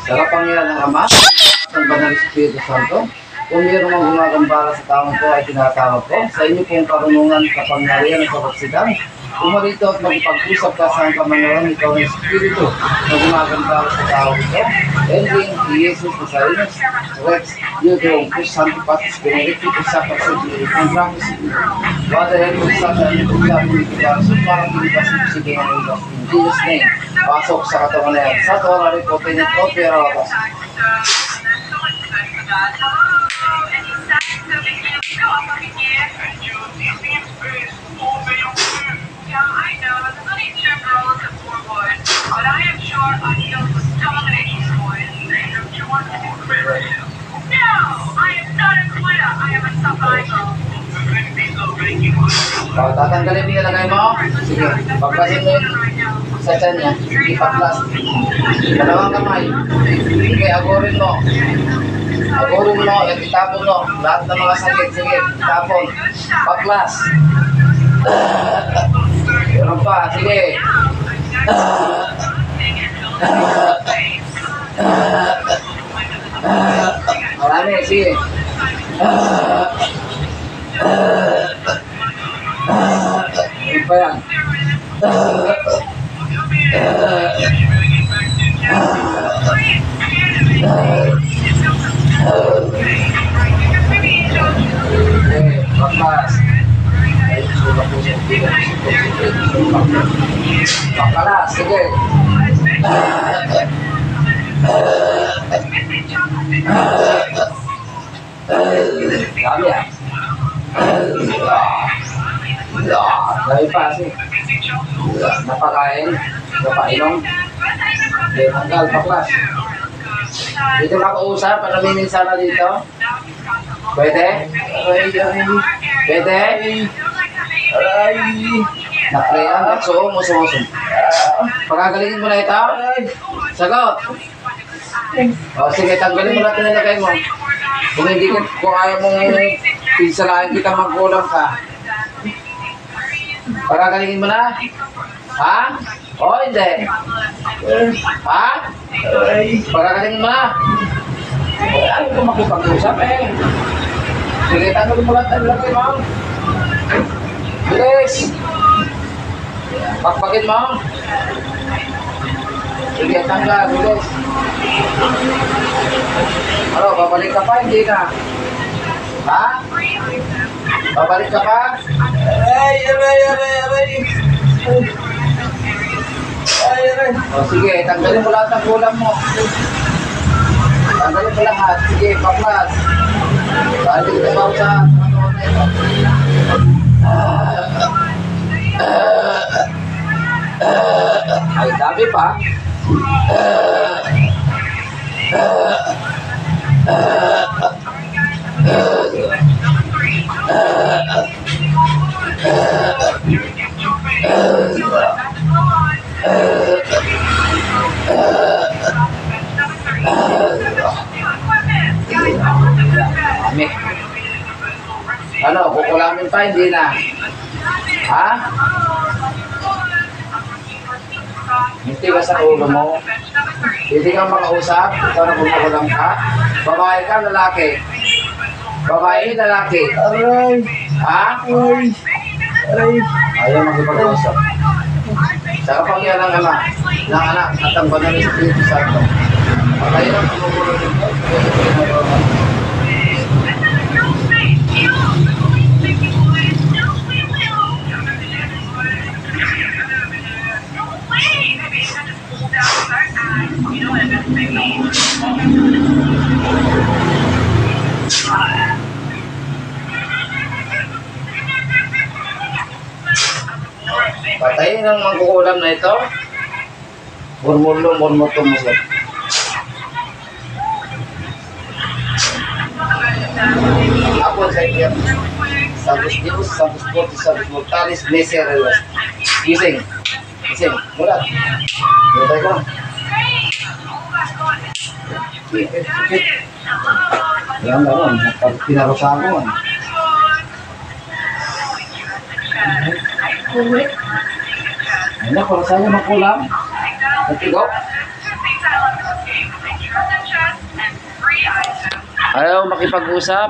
Sa kapangyarihan ng Ama, ng Banal Espiritu Santo, kung mayroong mga gumagambala sa taong ko ay tinatawag ko, sa inyo pong karunungan, kapangyarihan at kapasidang, umarito at magpag-usap ka sa kamanaran ikaw ng Espiritu na gumagambala sa taong ito, ending Jesus Nazarenes, Rex, Yudong, Chris Santo Patis, Benedictus, Isapat sa Diyos, ang Ramos, Father Henry, Sasa, and Ikulang, Ikulang, so parang ilipas ang sige ng ilos. In Jesus' name, pasok sa katawan na yan. Sa Torah, Ripotinet, Opera, Otas. Tatanggalin mo yung lagay mo. Sige, pagkasin mo yun sa tiyan niya. Ipag-plus. Dalawang kamay. Sige, agurin mo. Agurin mo, itapon mo. Lahat ng mga sakit, sige, itapon. Pag-plus. Meron pa, sige. Marami, sige. Ano pa yan? Pagkas. Pagkalas, sige. Dami yan. Dami pa kasi. Napakain. Napainom. Tanggal, paklas. Dito na ako usap. Paraminin sana dito. Pwede? Pwede? Naklayan. Nakso mo. Pagkagalingin mo na ito. Sagot. O sige, tanggalin mo natin na nilagay mo. Kung hindi ka, kung ayaw mong pinsalahin kita magkulang ka. Pagkagalingin mo na? Ha? O hindi? Ha? Pagkagalingin mo na? Ayaw ko makipag-usap eh. Sige, tanggalin mo lang tayo lagay mo. Bilis! Pagpagin mo. Sige, tanggal, bilis. Ano, babalik ka pa? Hindi na. Ha? Babalik ka pa? Aray! O sige, tanggalin mo lahat ng kulang mo. Tanggalin mo lahat. Sige, paklas. Balik kita pa sa ay, dami pa. Ano, kukulamin pa, hindi na. Ha? Hindi ka sa ulo mo. Hindi kang makausap. Ikaw na kumukulang ka. Babae ka, lalaki. Babae, lalaki. Aray. Ha? Aray. Ayaw magpag-usap. Sa kapangyarihan ng Ama, ng Anak, at ang Banal na Espiritu Santo. Patayin ang kumukulang dito. Patayin ang mangkukulam na ito. Murmur tumusok. Ako sa iyo. Santos Dios, Santos Fortis, Santos Mortalis, Misereles. Gising. Gising. Mulat. Mulat ka. Yan naman. Pinarusahan ko man. Ano, parusahan niya magkulang. Natigaw. Ayaw makipag-usap.